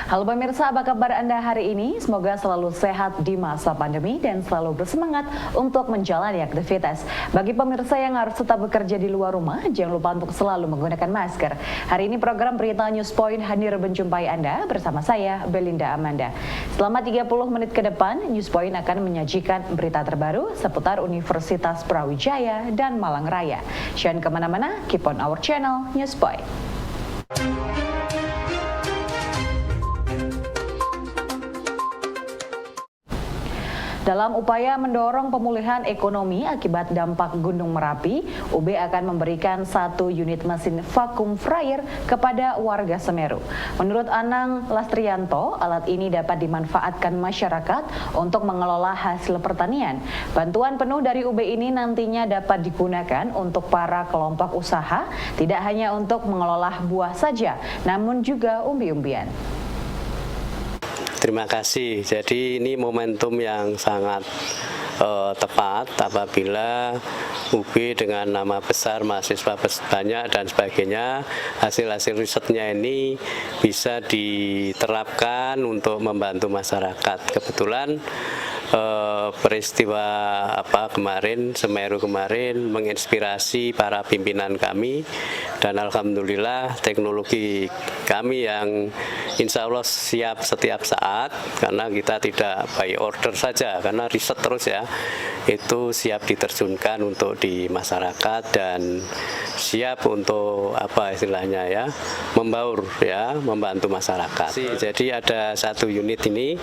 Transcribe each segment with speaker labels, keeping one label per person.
Speaker 1: Halo pemirsa, apa kabar Anda hari ini? Semoga selalu sehat di masa pandemi dan selalu bersemangat untuk menjalani aktivitas. Bagi pemirsa yang harus tetap bekerja di luar rumah, jangan lupa untuk selalu menggunakan masker. Hari ini program Berita News Point hadir menjumpai Anda bersama saya, Belinda Amanda. Selama 30 menit ke depan, News Point akan menyajikan berita terbaru seputar Universitas Brawijaya dan Malang Raya. Jangan kemana-mana, keep on our channel, News Point. Dalam upaya mendorong pemulihan ekonomi akibat dampak Gunung Merapi, UB akan memberikan 1 unit mesin vakum fryer kepada warga Semeru. Menurut Anang Lastrianto, alat ini dapat dimanfaatkan masyarakat untuk mengelola hasil pertanian. Bantuan penuh dari UB ini nantinya dapat digunakan untuk para kelompok usaha, tidak hanya untuk mengelola buah saja, namun juga umbi-umbian.
Speaker 2: Terima kasih. Jadi ini momentum yang sangat tepat apabila UB dengan nama besar, mahasiswa banyak dan sebagainya, hasil-hasil risetnya ini bisa diterapkan untuk membantu masyarakat. Kebetulan peristiwa kemarin, Semeru kemarin menginspirasi para pimpinan kami, dan alhamdulillah teknologi kami yang insya Allah siap setiap saat, karena kita tidak by order saja, karena riset terus ya, itu siap diterjunkan untuk di masyarakat dan siap untuk istilahnya ya, membaur ya, membantu masyarakat. Jadi ada 1 unit ini,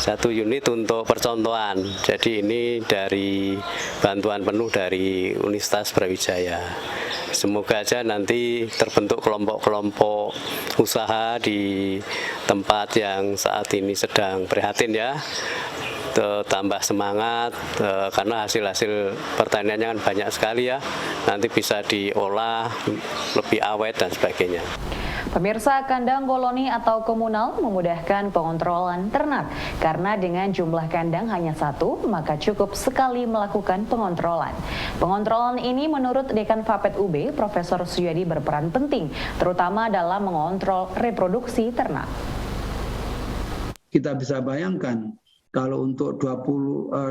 Speaker 2: 1 unit untuk percontohan. Jadi ini dari bantuan penuh dari Universitas Brawijaya. Semoga aja nanti terbentuk kelompok-kelompok usaha di tempat yang saat ini sedang prihatin ya, tambah semangat karena hasil-hasil pertaniannya kan banyak sekali ya, nanti bisa diolah lebih awet dan sebagainya.
Speaker 1: Pemirsa, kandang koloni atau komunal memudahkan pengontrolan ternak karena dengan jumlah kandang hanya 1, maka cukup sekali melakukan pengontrolan. Pengontrolan ini menurut Dekan Fapet UB, Profesor Suyadi berperan penting, terutama dalam mengontrol reproduksi ternak.
Speaker 3: Kita bisa bayangkan kalau untuk 25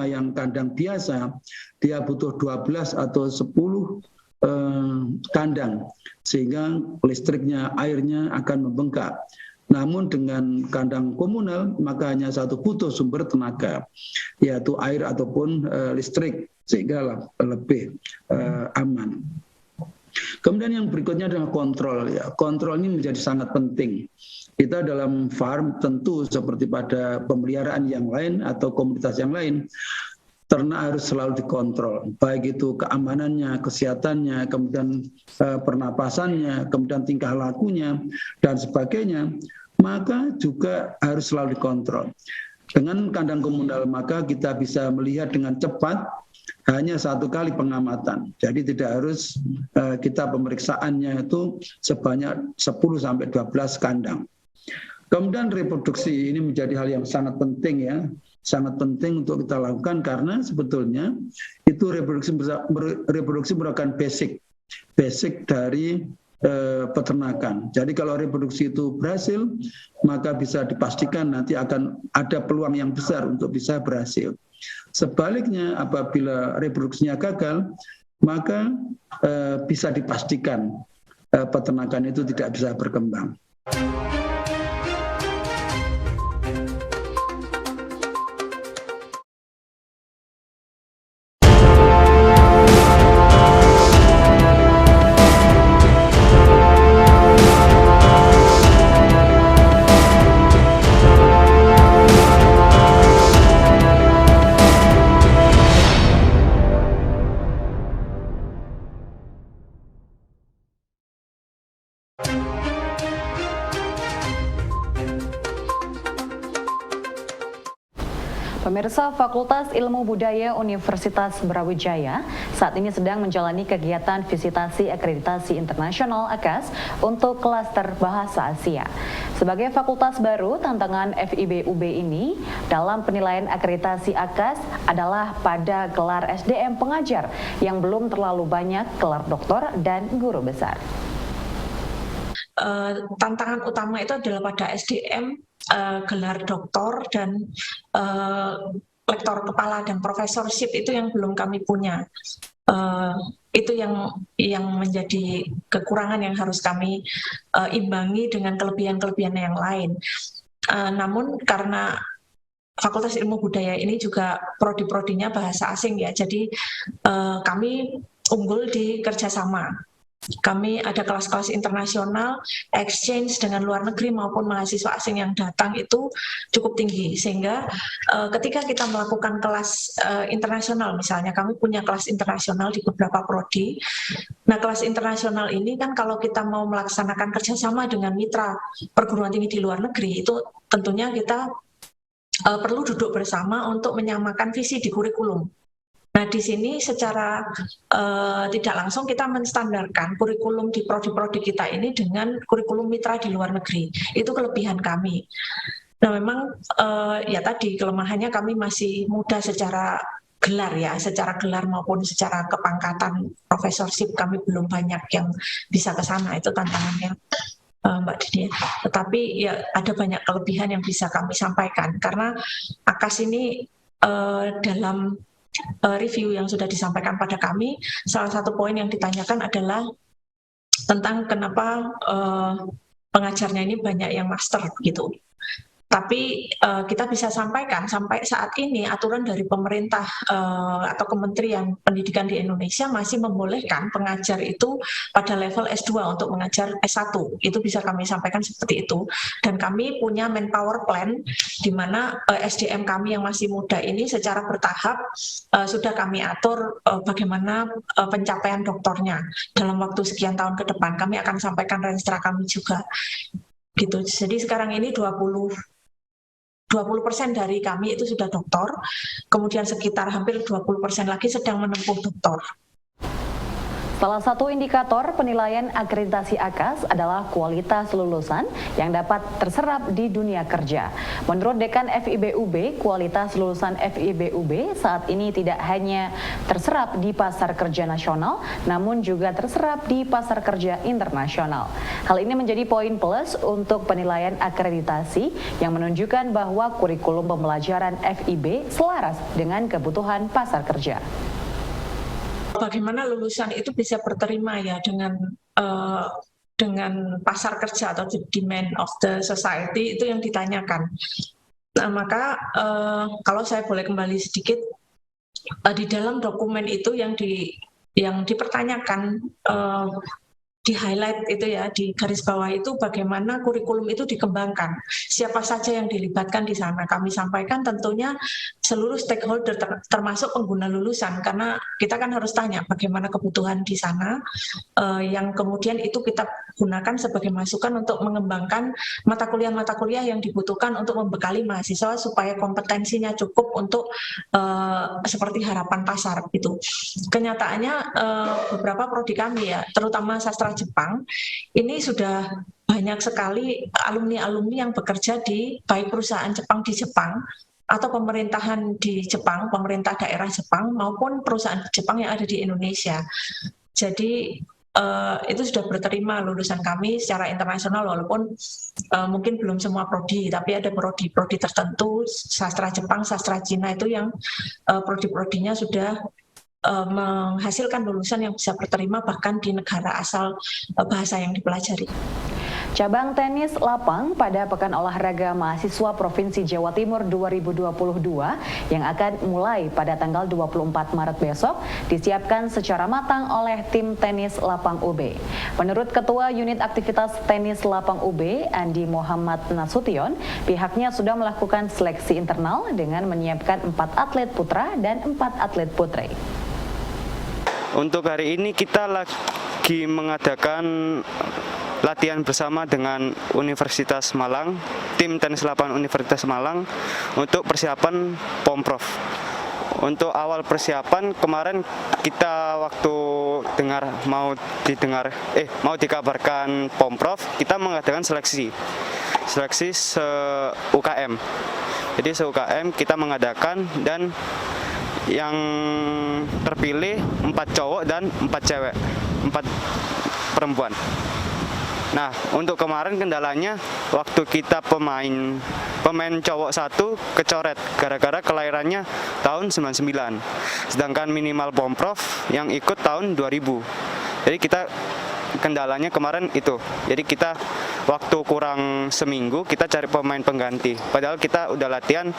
Speaker 3: yang kandang biasa, dia butuh 12 atau 10 kandang, sehingga listriknya, airnya akan membengkak. Namun dengan kandang komunal, maka hanya 1 butuh sumber tenaga, yaitu air ataupun listrik, sehingga lebih aman. Kemudian yang berikutnya adalah kontrol. Ya. Kontrol ini menjadi sangat penting. Kita dalam farm tentu seperti pada pemeliharaan yang lain atau komunitas yang lain, ternak harus selalu dikontrol, baik itu keamanannya, kesehatannya, kemudian pernapasannya, kemudian tingkah lakunya, dan sebagainya, maka juga harus selalu dikontrol. Dengan kandang komunal, maka kita bisa melihat dengan cepat hanya 1 kali pengamatan. Jadi tidak harus kita pemeriksaannya itu sebanyak 10-12 kandang. Kemudian reproduksi ini menjadi hal yang sangat penting ya. Sangat penting untuk kita lakukan karena sebetulnya itu reproduksi merupakan basic dari peternakan. Jadi kalau reproduksi itu berhasil, maka bisa dipastikan nanti akan ada peluang yang besar untuk bisa berhasil. Sebaliknya apabila reproduksinya gagal, maka bisa dipastikan peternakan itu tidak bisa berkembang.
Speaker 1: Pemirsa, Fakultas Ilmu Budaya Universitas Brawijaya saat ini sedang menjalani kegiatan visitasi akreditasi internasional AKAS untuk klaster Bahasa Asia. Sebagai fakultas baru, tantangan FIB UB ini dalam penilaian akreditasi AKAS adalah pada gelar SDM pengajar yang belum terlalu banyak gelar doktor dan guru besar.
Speaker 4: tantangan utama itu adalah pada SDM, gelar doktor dan lektor kepala dan profesorship itu yang belum kami punya. Itu yang menjadi kekurangan yang harus kami imbangi dengan kelebihan-kelebihan yang lain. Namun karena Fakultas Ilmu Budaya ini juga prodi-prodinya bahasa asing ya, jadi kami unggul di kerjasama. Kami ada kelas-kelas internasional, exchange dengan luar negeri maupun mahasiswa asing yang datang itu cukup tinggi. Sehingga ketika kita melakukan kelas internasional, misalnya kami punya kelas internasional di beberapa prodi. Nah, kelas internasional ini kan kalau kita mau melaksanakan kerjasama dengan mitra perguruan tinggi di luar negeri, itu tentunya kita perlu duduk bersama untuk menyamakan visi di kurikulum. Nah, di sini secara tidak langsung kita menstandarkan kurikulum di prodi-prodi kita ini dengan kurikulum mitra di luar negeri. Itu kelebihan kami. Nah, memang ya tadi kelemahannya kami masih muda secara gelar ya, secara gelar maupun secara kepangkatan profesorship kami belum banyak yang bisa ke sana, itu tantangannya Mbak Dini. Tetapi ya ada banyak kelebihan yang bisa kami sampaikan karena AKAS ini dalam review yang sudah disampaikan pada kami, salah satu poin yang ditanyakan adalah tentang kenapa pengajarnya ini banyak yang master gitu. Tapi kita bisa sampaikan sampai saat ini aturan dari pemerintah atau Kementerian Pendidikan di Indonesia masih membolehkan pengajar itu pada level S2 untuk mengajar S1. Itu bisa kami sampaikan seperti itu. Dan kami punya manpower plan di mana SDM kami yang masih muda ini secara bertahap sudah kami atur bagaimana pencapaian doktornya dalam waktu sekian tahun ke depan. Kami akan sampaikan renstra kami juga. Gitu. Jadi sekarang ini 20% dari kami itu sudah doktor, kemudian sekitar hampir 20% lagi sedang menempuh doktor.
Speaker 1: Salah satu indikator penilaian akreditasi AKAS adalah kualitas lulusan yang dapat terserap di dunia kerja. Menurut Dekan FIBUB, kualitas lulusan FIBUB saat ini tidak hanya terserap di pasar kerja nasional, namun juga terserap di pasar kerja internasional. Hal ini menjadi poin plus untuk penilaian akreditasi yang menunjukkan bahwa kurikulum pembelajaran FIB selaras dengan kebutuhan pasar kerja.
Speaker 4: Bagaimana lulusan itu bisa berterima ya dengan pasar kerja atau the demand of the society, itu yang ditanyakan. Nah, maka kalau saya boleh kembali sedikit, di dalam dokumen itu yang dipertanyakan, di highlight itu ya, di garis bawah itu bagaimana kurikulum itu dikembangkan, siapa saja yang dilibatkan di sana. Kami sampaikan tentunya seluruh stakeholder termasuk pengguna lulusan, karena kita kan harus tanya bagaimana kebutuhan di sana, yang kemudian itu kita gunakan sebagai masukan untuk mengembangkan mata kuliah yang dibutuhkan untuk membekali mahasiswa supaya kompetensinya cukup untuk seperti harapan pasar gitu. Kenyataannya beberapa prodi kami ya, terutama sastra Jepang, ini sudah banyak sekali alumni-alumni yang bekerja di baik perusahaan Jepang di Jepang atau pemerintahan di Jepang, pemerintah daerah Jepang maupun perusahaan Jepang yang ada di Indonesia. Jadi itu sudah berterima lulusan kami secara internasional, walaupun mungkin belum semua prodi, tapi ada prodi-prodi tertentu, sastra Jepang, sastra Cina itu yang prodi-prodinya sudah menghasilkan lulusan yang bisa berterima bahkan di negara asal bahasa yang dipelajari.
Speaker 1: Cabang tenis lapang pada Pekan Olahraga Mahasiswa Provinsi Jawa Timur 2022 yang akan mulai pada tanggal 24 Maret besok disiapkan secara matang oleh tim tenis lapang UB. Menurut Ketua Unit Aktivitas Tenis Lapang UB, Andi Muhammad Nasution, pihaknya sudah melakukan seleksi internal dengan menyiapkan 4 atlet putra dan 4 atlet putri.
Speaker 5: Untuk hari ini kita lagi mengadakan latihan bersama dengan Universitas Malang, tim tenis lapangan Universitas Malang untuk persiapan Pomprov. Untuk awal persiapan kemarin kita waktu mau dikabarkan Pomprov, kita mengadakan seleksi se-UKM. Jadi se-UKM kita mengadakan dan yang terpilih 4 cowok dan 4 cewek, 4 perempuan. Nah, untuk kemarin kendalanya waktu kita pemain cowok 1 kecoret gara-gara kelahirannya tahun 99. Sedangkan minimal Pomprov yang ikut tahun 2000. Jadi kita kendalanya kemarin itu. Jadi kita waktu kurang seminggu kita cari pemain pengganti. Padahal kita udah latihan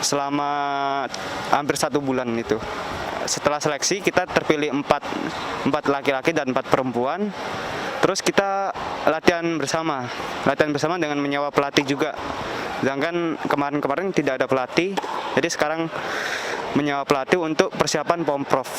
Speaker 5: selama hampir 1 bulan itu. Setelah seleksi kita terpilih 4 laki-laki dan 4 perempuan. Terus kita latihan bersama dengan menyewa pelatih juga. Sedangkan kemarin tidak ada pelatih, jadi sekarang menyewa pelatih untuk persiapan Pomprov.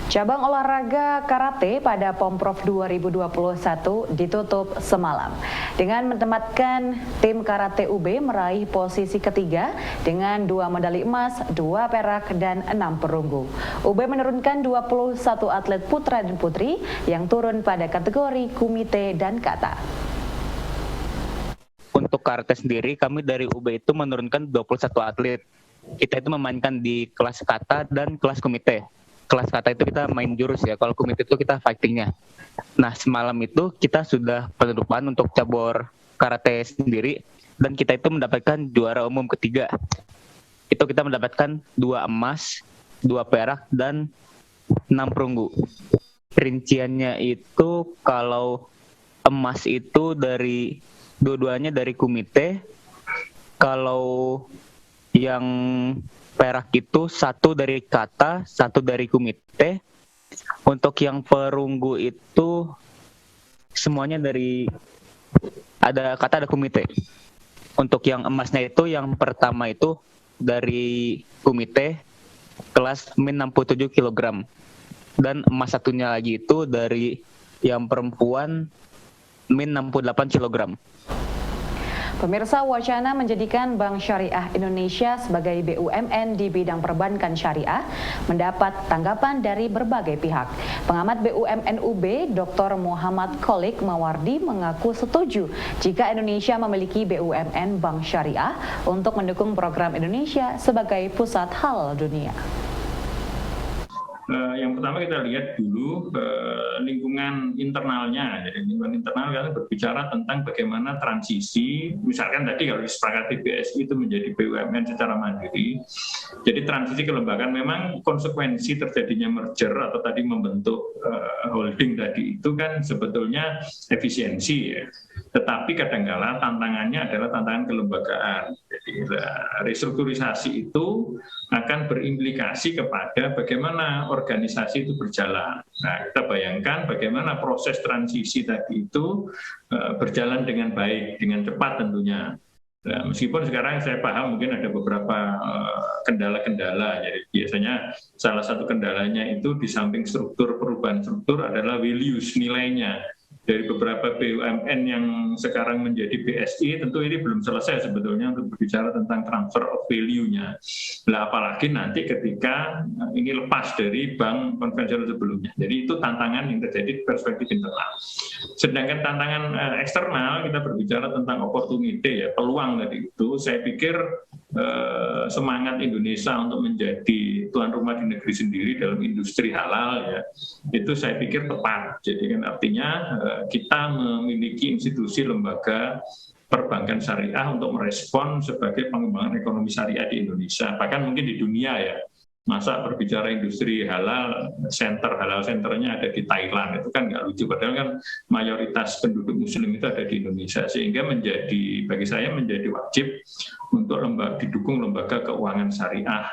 Speaker 1: Cabang olahraga karate pada Pomprov 2021 ditutup semalam dengan menempatkan tim karate UB meraih posisi ketiga dengan 2 medali emas, 2 perak, dan 6 perunggu. UB menurunkan 21 atlet putra dan putri yang turun pada kategori kumite dan kata.
Speaker 6: Untuk karate sendiri, kami dari UB itu menurunkan 21 atlet. Kita itu memainkan di kelas kata dan kelas kumite. Kelas kata itu kita main jurus ya, kalau kumite itu kita fightingnya. Nah, semalam itu kita sudah penutupan untuk cabur karate sendiri, dan kita itu mendapatkan juara umum ketiga. Itu kita mendapatkan 2 emas, 2 perak, dan 6 perunggu. Rinciannya itu kalau emas itu dari dua-duanya dari kumite, kalau yang perak itu 1 dari kata, 1 dari kumite. Untuk yang perunggu itu semuanya dari ada kata, ada kumite. Untuk yang emasnya itu yang pertama itu dari kumite kelas min 67 kg. Dan emas satunya lagi itu dari yang perempuan min 68 kg.
Speaker 1: Pemirsa, wacana menjadikan Bank Syariah Indonesia sebagai BUMN di bidang perbankan syariah mendapat tanggapan dari berbagai pihak. Pengamat BUMN UB, Dr. Muhammad Kholik Mawardi mengaku setuju jika Indonesia memiliki BUMN Bank Syariah untuk mendukung program Indonesia sebagai pusat halal dunia.
Speaker 7: Yang pertama kita lihat dulu lingkungan internalnya. Jadi lingkungan internal kita berbicara tentang bagaimana transisi, misalkan tadi kalau disepakati BSI itu menjadi BUMN secara mandiri. Jadi transisi kelembagaan memang konsekuensi terjadinya merger atau tadi membentuk holding tadi itu kan sebetulnya efisiensi ya. Tetapi kadang-kala tantangannya adalah tantangan kelembagaan. Jadi restrukturisasi itu akan berimplikasi kepada bagaimana organisasi itu berjalan. Nah, kita bayangkan bagaimana proses transisi tadi itu berjalan dengan baik, dengan cepat tentunya. Nah, meskipun sekarang saya paham mungkin ada beberapa kendala-kendala. Jadi biasanya salah satu kendalanya itu di samping struktur, perubahan struktur adalah values, nilainya. Dari beberapa BUMN yang sekarang menjadi BSI, tentu ini belum selesai sebetulnya untuk berbicara tentang transfer of value-nya. Nah, apalagi nanti ketika ini lepas dari bank konvensional sebelumnya. Jadi itu tantangan yang terjadi di perspektif internal. Sedangkan tantangan eksternal, kita berbicara tentang opportunity, ya, peluang tadi itu, saya pikir semangat Indonesia untuk menjadi tuan rumah di negeri sendiri dalam industri halal, ya, itu saya pikir tepat. Jadi kan artinya kita memiliki institusi lembaga perbankan syariah untuk merespon sebagai pengembangan ekonomi syariah di Indonesia, bahkan mungkin di dunia ya. Masa berbicara industri halal centernya ada di Thailand, itu kan nggak lucu, padahal kan mayoritas penduduk muslim itu ada di Indonesia, sehingga bagi saya menjadi wajib untuk didukung lembaga keuangan syariah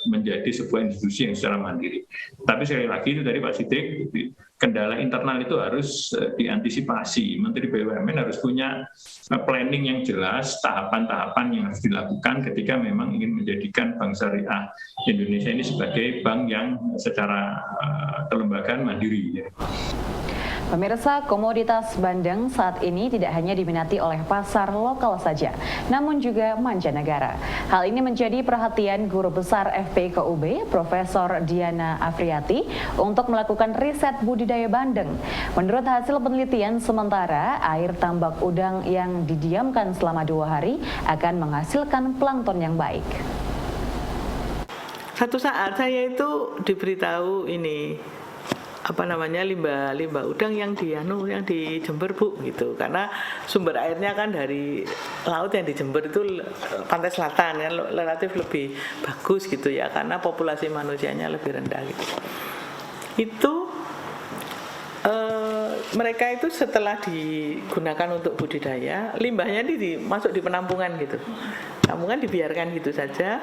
Speaker 7: menjadi sebuah institusi yang secara mandiri. Tapi sekali lagi itu dari Pak Siddiq, kendala internal itu harus diantisipasi. Menteri BUMN harus punya planning yang jelas, tahapan-tahapan yang harus dilakukan ketika memang ingin menjadikan Bank Syariah Indonesia ini sebagai bank yang secara kelembagaan mandiri.
Speaker 1: Pemirsa, komoditas bandeng saat ini tidak hanya diminati oleh pasar lokal saja, namun juga mancanegara. Hal ini menjadi perhatian Guru Besar FPIKUB, Profesor Diana Afriati, untuk melakukan riset budidaya bandeng. Menurut hasil penelitian sementara, air tambak udang yang didiamkan selama 2 hari akan menghasilkan plankton yang baik.
Speaker 8: Satu saat saya itu diberitahu ini limbah udang yang di Jember, Bu, gitu. Karena sumber airnya kan dari laut, yang di Jember itu pantai selatan kan relatif lebih bagus gitu ya, karena populasi manusianya lebih rendah gitu. Itu mereka itu setelah digunakan untuk budidaya, limbahnya masuk di penampungan gitu. Penampungan dibiarkan gitu saja.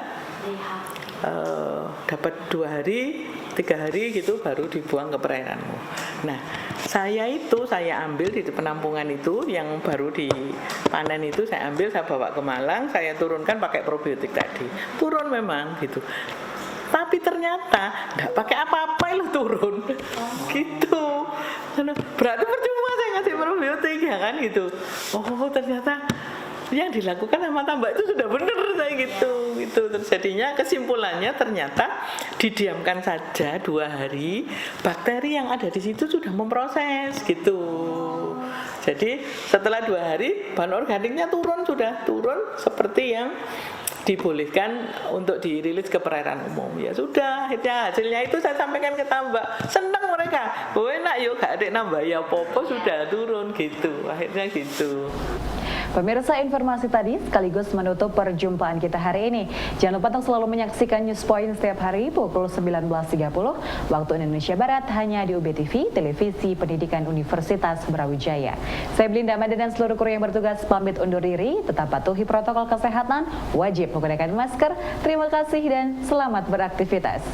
Speaker 8: Dapat 2 hari, 3 hari gitu baru dibuang ke perairanmu. Nah, saya ambil di penampungan itu yang baru dipanen itu, saya ambil, saya bawa ke Malang, saya turunkan pakai probiotik tadi. Turun memang gitu. Tapi ternyata nggak pakai apa-apa loh turun. Gitu. Berarti percuma saya ngasih probiotik ya kan gitu. Oh, ternyata yang dilakukan sama tambak itu sudah benar saya gitu. Terjadinya kesimpulannya ternyata didiamkan saja 2 hari, bakteri yang ada di situ sudah memproses gitu. Jadi setelah 2 hari bahan organiknya sudah turun seperti yang dibolehkan untuk dirilis ke perairan umum. Ya sudah, hasilnya itu saya sampaikan ke tambak, senang mereka. Oh enak yuk, gak ada nambah ya popo, sudah turun gitu. Akhirnya gitu.
Speaker 1: Pemirsa, informasi tadi sekaligus menutup perjumpaan kita hari ini. Jangan lupa untuk selalu menyaksikan News Point setiap hari pukul 19.30 waktu Indonesia Barat hanya di UBTV, Televisi Pendidikan Universitas Brawijaya. Saya Belinda Amanda dan seluruh kru yang bertugas pamit undur diri. Tetap patuhi protokol kesehatan, wajib menggunakan masker. Terima kasih dan selamat beraktivitas.